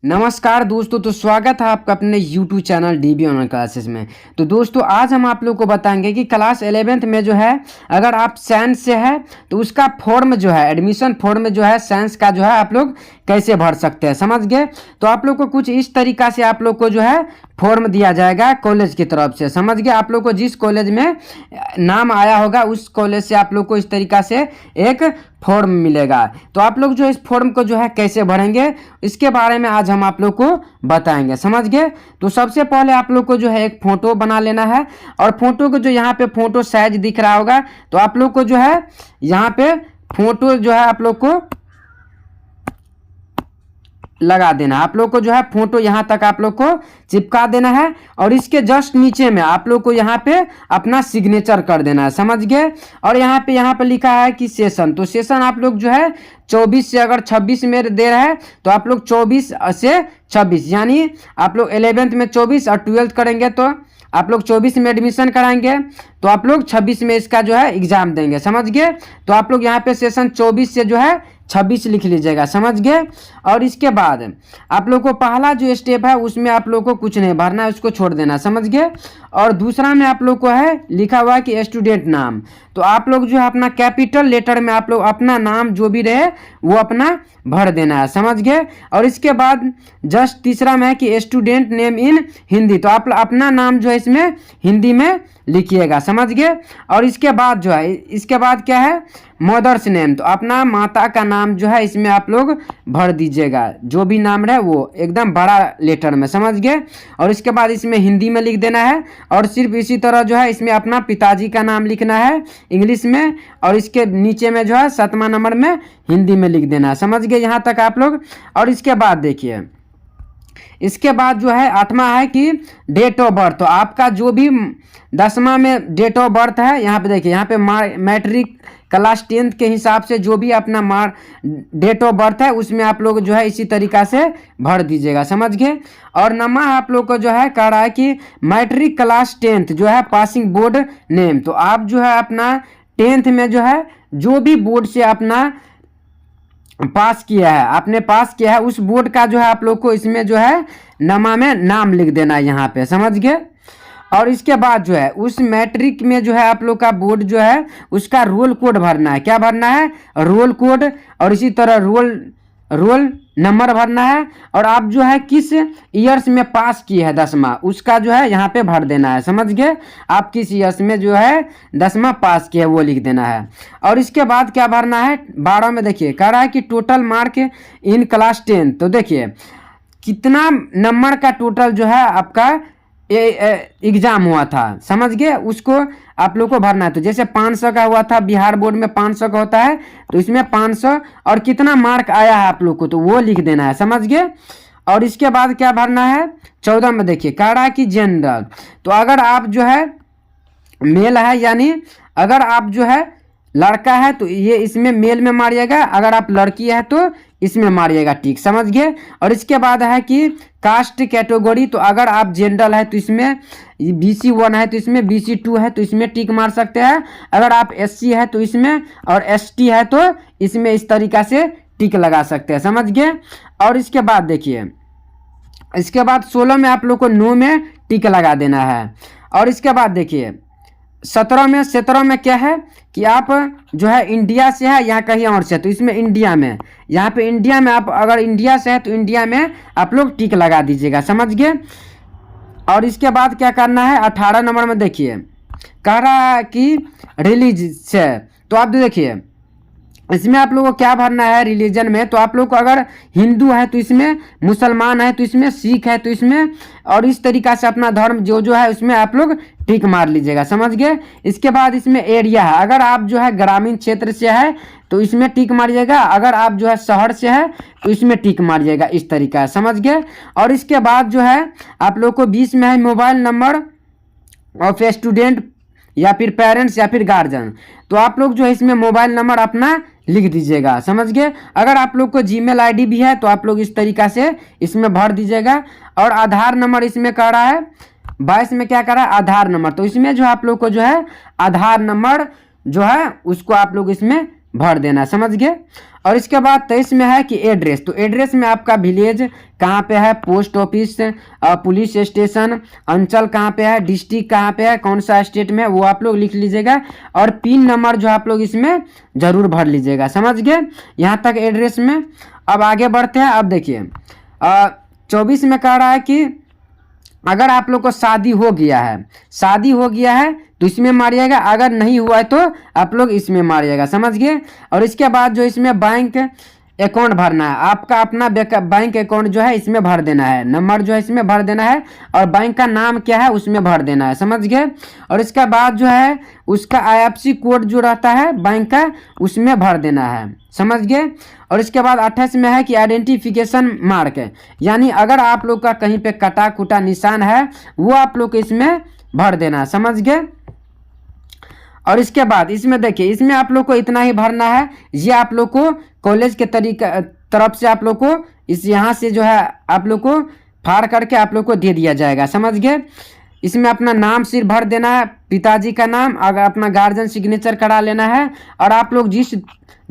नमस्कार दोस्तों, तो स्वागत है आपका अपने YouTube channel DB online classes में। तो दोस्तों आज हम आप लोग को बताएंगे कि क्लास 11th में जो है अगर आप साइंस से है तो उसका फॉर्म जो है एडमिशन फॉर्म जो है साइंस का जो है आप लोग कैसे भर सकते हैं, समझ गए। तो आप लोग को कुछ इस तरीका से आप लोग को जो है फॉर्म दिया जाएगा कॉलेज की तरफ से, समझ गए। आप लोग को जिस कॉलेज में नाम आया होगा उस कॉलेज से आप लोग को इस तरीका से एक फॉर्म मिलेगा। तो आप लोग जो इस फॉर्म को जो है कैसे भरेंगे इसके बारे में आज हम आप लोग को बताएंगे, समझ गए। तो सबसे पहले आप लोग को जो है एक फ़ोटो बना लेना है और फोटो को जो यहाँ पे फ़ोटो साइज दिख रहा होगा तो आप लोग को जो है यहाँ पे फ़ोटो जो है आप लोग को लगा देना। आप लोग को जो है फोटो यहाँ तक आप लोग को चिपका देना है और इसके जस्ट नीचे में आप लोग को यहाँ पे अपना सिग्नेचर कर देना है, समझ गए। और यहाँ पे लिखा है कि सेशन, तो सेशन आप लोग जो है 24 से अगर 26 में दे रहा है तो आप लोग 24 से 26 यानी आप लोग 11th में 24 और 12th करेंगे तो आप लोग 24 में एडमिशन कराएंगे तो आप लोग 26 में इसका जो है एग्ज़ाम देंगे, समझ गए। तो आप लोग यहाँ पे सेशन 24 से जो है 26 लिख लीजिएगा, समझ गए। और इसके बाद आप लोग को पहला जो स्टेप है उसमें आप लोग को कुछ नहीं भरना है, उसको छोड़ देना, समझ गए। और दूसरा में आप लोग को है लिखा हुआ है कि स्टूडेंट नाम, तो आप लोग जो है अपना कैपिटल लेटर में आप लोग अपना नाम जो भी रहे वो अपना भर देना है, समझ गए। और इसके बाद जस्ट तीसरा में है कि स्टूडेंट नेम इन हिंदी, तो आप अपना नाम जो है इसमें हिंदी में लिखिएगा, समझ गए। और इसके बाद जो है इसके बाद क्या है मदर्स नेम, तो अपना माता का नाम जो है इसमें आप लोग भर दीजिएगा, जो भी नाम रहे वो एकदम बड़ा लेटर में, समझ गए। और इसके बाद इसमें हिंदी में लिख देना है और सिर्फ इसी तरह जो है इसमें अपना पिताजी का नाम लिखना है इंग्लिश में और इसके नीचे में जो है 7वां नंबर में हिंदी में लिख देना है, समझ गए यहाँ तक आप लोग। और इसके बाद देखिए इसके बाद जो है 8वां है कि डेट ऑफ बर्थ, तो आपका जो भी 10वां में डेट ऑफ बर्थ है यहाँ पे देखिए, यहाँ पे मैट्रिक क्लास 10th के हिसाब से जो भी अपना डेट ऑफ बर्थ है उसमें आप लोग जो है इसी तरीका से भर दीजिएगा, समझ गए। और नंबर आप लोग को जो है कह रहा है कि मैट्रिक क्लास 10th जो है पासिंग बोर्ड नेम, तो आप जो है अपना 10th में जो है जो भी बोर्ड से अपना पास किया है आपने पास किया है उस बोर्ड का जो है आप लोग को इसमें जो है नमा में नाम लिख देना है यहाँ पे, समझ गए। और इसके बाद जो है उस मैट्रिक में जो है आप लोग का बोर्ड जो है उसका रोल कोड भरना है, क्या भरना है रोल कोड, और इसी तरह रोल नंबर भरना है। और आप जो है किस ईयर्स में पास किए हैं 10वां उसका जो है यहाँ पे भर देना है, समझ गए। आप किस ईयर्स में जो है 10वां पास किए वो लिख देना है। और इसके बाद क्या भरना है 12 में देखिए कह रहा है कि टोटल मार्क इन क्लास 10, तो देखिए कितना नंबर का टोटल जो है आपका एग्ज़ाम हुआ था, समझ गए, उसको आप लोग को भरना है। तो जैसे 500 का हुआ था बिहार बोर्ड में 500 का होता है तो इसमें 500 और कितना मार्क आया है आप लोग को तो वो लिख देना है, समझ गए। और इसके बाद क्या भरना है 14 में देखिए कह रहा है कि जनरल, तो अगर आप जो है मेल है यानी अगर आप जो है लड़का है तो ये इसमें मेल में मारिएगा, अगर आप लड़की है तो इसमें मारिएगा, ठीक, समझ गए। और इसके बाद है कि कास्ट कैटेगरी, तो अगर आप जनरल है तो इसमें BC1 है तो इसमें BC2 है तो इसमें टिक मार सकते हैं, अगर आप SC है तो इसमें और ST है तो इसमें इस तरीका से टिक लगा सकते हैं, समझ गए। और इसके बाद देखिए इसके बाद 16 में आप लोग को नो में टिक लगा देना है। और इसके बाद देखिए 17 में क्या है कि आप जो है इंडिया से है या कहीं और से, तो इसमें इंडिया में यहाँ पे इंडिया में आप अगर इंडिया से है तो इंडिया में आप लोग टिक लगा दीजिएगा, समझ गए। और इसके बाद क्या करना है 18 नंबर में देखिए कह रहा है कि रिलीज से, तो आप देखिए इसमें आप लोगों को क्या भरना है रिलीजन में, तो आप लोग को अगर हिंदू है तो इसमें, मुसलमान है तो इसमें, सिख है तो इसमें, और इस तरीका से अपना धर्म जो है उसमें आप लोग टिक मार लीजिएगा, समझ गए। इसके बाद इसमें एरिया है, अगर आप जो है ग्रामीण क्षेत्र से है तो इसमें टिक मारिएगा, अगर आप जो है शहर से है तो इसमें टिक मारिएगा, इस तरीका से, समझ गए। और इसके बाद जो है आप लोग को 20 में है मोबाइल नंबर ऑफ स्टूडेंट या फिर पेरेंट्स या फिर गार्जियन, तो आप लोग जो है इसमें मोबाइल नंबर अपना लिख दीजिएगा, समझ गए। अगर आप लोग को जीमेल आईडी भी है तो आप लोग इस तरीका से इसमें भर दीजिएगा। और आधार नंबर इसमें कह रहा है 22 में क्या कर रहा है आधार नंबर, तो इसमें जो आप लोग को जो है आधार नंबर जो है उसको आप लोग इसमें भर देना है, समझ गए। और इसके बाद 23 में है कि एड्रेस, तो एड्रेस में आपका विलेज कहाँ पे है, पोस्ट ऑफिस, पुलिस स्टेशन, अंचल कहाँ पे है, डिस्ट्रिक्ट कहाँ पे है, कौन सा स्टेट में है, वो आप लोग लिख लीजिएगा। और पिन नंबर जो आप लोग इसमें ज़रूर भर लीजिएगा, समझ गए। यहाँ तक एड्रेस में। अब आगे बढ़ते हैं। अब देखिए 24 में कह रहा है कि अगर आप लोग को शादी हो गया है तो इसमें मारिएगा, अगर नहीं हुआ है तो आप लोग इसमें मारिएगा, समझ गए। और इसके बाद जो इसमें बैंक अकाउंट भरना है, आपका अपना बैंक अकाउंट जो है इसमें भर देना है, नंबर जो है इसमें भर देना है, और बैंक का नाम क्या है उसमें भर देना है, समझ गए। और इसके बाद जो है उसका IFSC कोड जो रहता है बैंक का उसमें भर देना है, समझ गए। और इसके बाद 28 में है कि आइडेंटिफिकेशन मार्क है, यानी अगर आप लोग का कहीं पे कटा कुटा निशान है वो आप लोग को इसमें भर देना है, समझ गए। और इसके बाद इसमें देखिए, इसमें आप लोग को इतना ही भरना है। ये आप लोग को कॉलेज के तरफ से आप लोग को इस यहाँ से जो है आप लोग को फाड़ करके आप लोग को दे दिया जाएगा, समझ गए। इसमें अपना नाम सिर्फ भर देना है, पिताजी का नाम, अगर अपना गार्जियन सिग्नेचर करा लेना है। और आप लोग जिस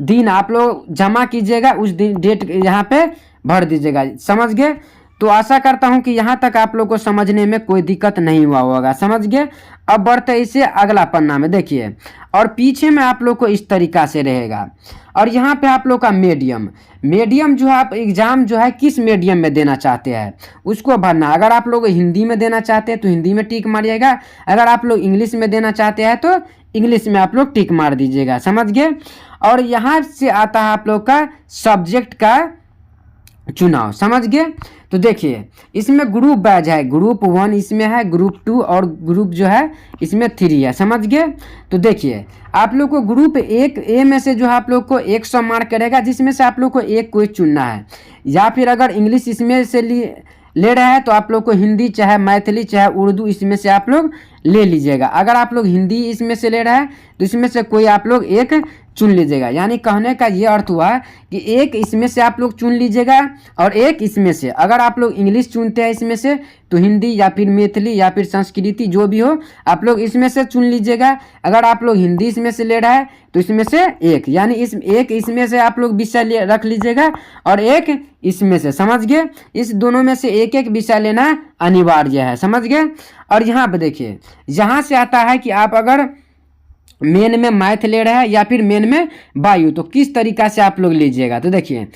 दिन आप लोग जमा कीजिएगा उस दिन डेट यहाँ पे भर दीजिएगा, समझ गए। तो आशा करता हूँ कि यहाँ तक आप लोग को समझने में कोई दिक्कत नहीं हुआ होगा, समझ गए। अब बढ़ते इसे अगला पन्ना में देखिए, और पीछे में आप लोग को इस तरीका से रहेगा। और यहाँ पे आप लोग का मीडियम जो आप एग्ज़ाम जो है किस मीडियम में देना चाहते हैं उसको भरना। अगर आप लोग हिंदी में देना चाहते हैं तो हिंदी में टिक मारिएगा, अगर आप लोग इंग्लिश में देना चाहते हैं तो इंग्लिश में आप लोग टिक मार दीजिएगा, समझ गए। और यहाँ से आता है आप लोग का सब्जेक्ट का चुनाव, समझ गए। तो देखिए इसमें ग्रुप बैच है, ग्रुप 1 इसमें है, ग्रुप 2 और ग्रुप जो है इसमें 3 है, समझ गए। तो देखिए आप लोग को ग्रुप 1 ए में से जो है आप लोग को 100 मार्क करेगा, जिसमें से आप लोग को एक कोई चुनना है। या फिर अगर इंग्लिश इसमें से ले रहा है तो आप लोग को हिंदी चाहे मैथिली चाहे उर्दू इसमें से आप लोग ले लीजिएगा। अगर आप लोग हिंदी इसमें से ले रहा है तो इसमें से कोई आप लोग एक चुन लीजिएगा। यानी कहने का ये अर्थ हुआ कि एक इसमें से आप लोग चुन लीजिएगा और एक इसमें से। अगर आप लोग इंग्लिश चुनते हैं इसमें से तो हिंदी या फिर मैथिली या फिर संस्कृति जो भी हो आप लोग इसमें से चुन लीजिएगा। अगर आप लोग हिंदी इसमें से ले रहा है तो इसमें से एक, यानी इसमें से आप लोग विषय रख लीजिएगा और एक इसमें से, समझ गए। इस दोनों में से एक एक विषय लेना अनिवार्य है, समझ गए। और यहाँ पे देखिए, यहाँ से आता है कि आप अगर मेन में मैथ ले रहे हैं या फिर मेन में बायो तो किस तरीका से आप लोग लीजिएगा। तो देखिए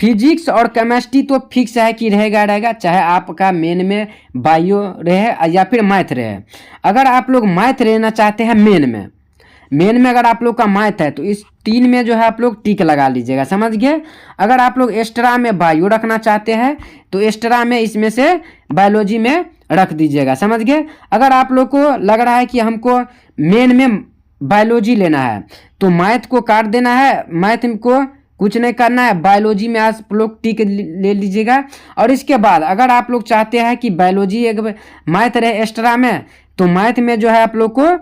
फिजिक्स और केमिस्ट्री तो फिक्स है कि रहेगा, चाहे आपका मेन में बायो रहे या फिर मैथ रहे। अगर आप लोग मैथ लेना चाहते हैं मेन में अगर आप लोग का मैथ है तो इस 3 में जो है आप लोग टिक लगा लीजिएगा, समझ गए। अगर आप लोग एक्स्ट्रा में बायो रखना चाहते हैं तो एक्स्ट्रा में इसमें से बायोलॉजी में रख दीजिएगा, समझ गए। अगर आप लोग को लग रहा है कि हमको मेन में बायोलॉजी लेना है तो मैथ को काट देना है, मैथ को कुछ नहीं करना है, बायोलॉजी में आप लोग टिक ले लीजिएगा। और इसके बाद अगर आप लोग चाहते हैं कि बायोलॉजी एक मैथ रहे एक्स्ट्रा में तो मैथ में जो है आप लोग को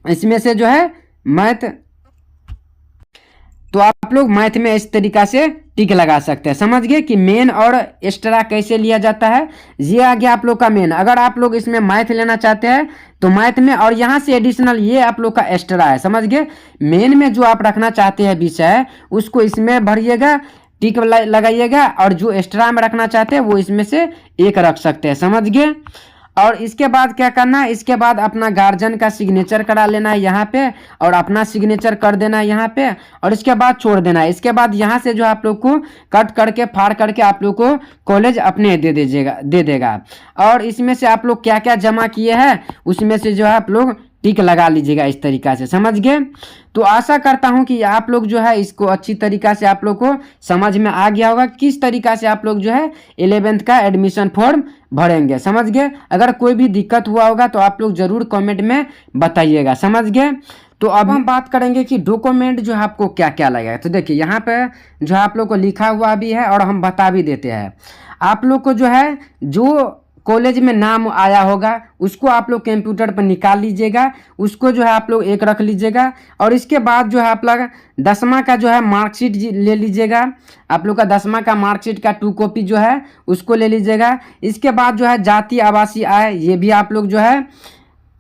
इसमें से जो है मैथ तो आप लोग मैथ में इस तरीका से टिक लगा सकते हैं, समझ गए कि मेन और एक्स्ट्रा कैसे लिया जाता है। ये आ गया आप लोग का मेन। अगर आप लोग इसमें मैथ लेना चाहते हैं तो मैथ में, और यहाँ से एडिशनल ये आप लोग का एक्स्ट्रा है, समझ गए। मेन में जो आप रखना चाहते हैं विषय उसको इसमें भरिएगा, टिक लगाइएगा, और जो एक्स्ट्रा में रखना चाहते हैं वो इसमें से एक रख सकते हैं, समझ गए। और इसके बाद क्या करना है, इसके बाद अपना गार्जियन का सिग्नेचर करा लेना है यहाँ पे और अपना सिग्नेचर कर देना है यहाँ पे, और इसके बाद छोड़ देना है। इसके बाद यहाँ से जो आप लोग को कट करके फाड़ करके आप लोग को कॉलेज अपने दे देगा। और इसमें से आप लोग क्या क्या जमा किए हैं उसमें से जो है आप लोग टिक लगा लीजिएगा इस तरीका से, समझ गए। तो आशा करता हूं कि आप लोग जो है इसको अच्छी तरीका से आप लोग को समझ में आ गया होगा किस तरीका से आप लोग जो है 11th का एडमिशन फॉर्म भरेंगे, समझ गए। अगर कोई भी दिक्कत हुआ होगा तो आप लोग ज़रूर कमेंट में बताइएगा, समझ गए। तो अब हम बात करेंगे कि डॉक्यूमेंट जो है आपको क्या क्या लगेगा। तो देखिए यहाँ पे जो आप लोग को लिखा हुआ भी है और हम बता भी देते हैं। आप लोग को जो है जो कॉलेज में नाम आया होगा उसको आप लोग कंप्यूटर पर निकाल लीजिएगा, उसको जो है आप लोग एक रख लीजिएगा। और इसके बाद जो है आप लोग 10वां का जो है मार्कशीट ले लीजिएगा, आप लोग का 10वां का मार्कशीट का 2 कॉपी जो है उसको ले लीजिएगा। इसके बाद जो है जाति आवासीय आय ये भी आप लोग जो है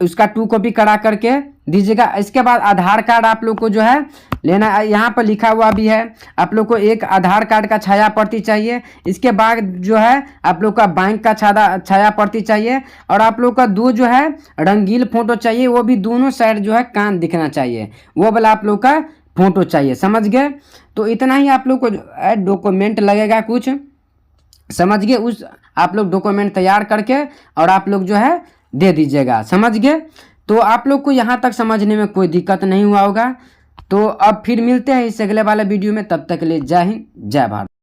उसका 2 कॉपी करा करके दीजिएगा। इसके बाद आधार कार्ड आप लोग को जो है लेना है, यहाँ पर लिखा हुआ भी है आप लोग को एक आधार कार्ड का छाया प्रति चाहिए। इसके बाद जो है आप लोग का बैंक का छाया प्रति चाहिए, और आप लोग का 2 जो है रंगीन फोटो चाहिए, वो भी दोनों साइड जो है कान दिखना चाहिए, वो वाला आप लोग का फोटो चाहिए, समझ गए। तो इतना ही आप लोग को डॉक्यूमेंट लगेगा कुछ, समझ गए। उस आप लोग डॉक्यूमेंट तैयार करके और आप लोग जो है दे दीजिएगा, समझ गए। तो आप लोग को यहाँ तक समझने में कोई दिक्कत नहीं हुआ होगा। तो अब फिर मिलते हैं इस अगले वाले वीडियो में, तब तक के लिए जय हिंद जय भारत।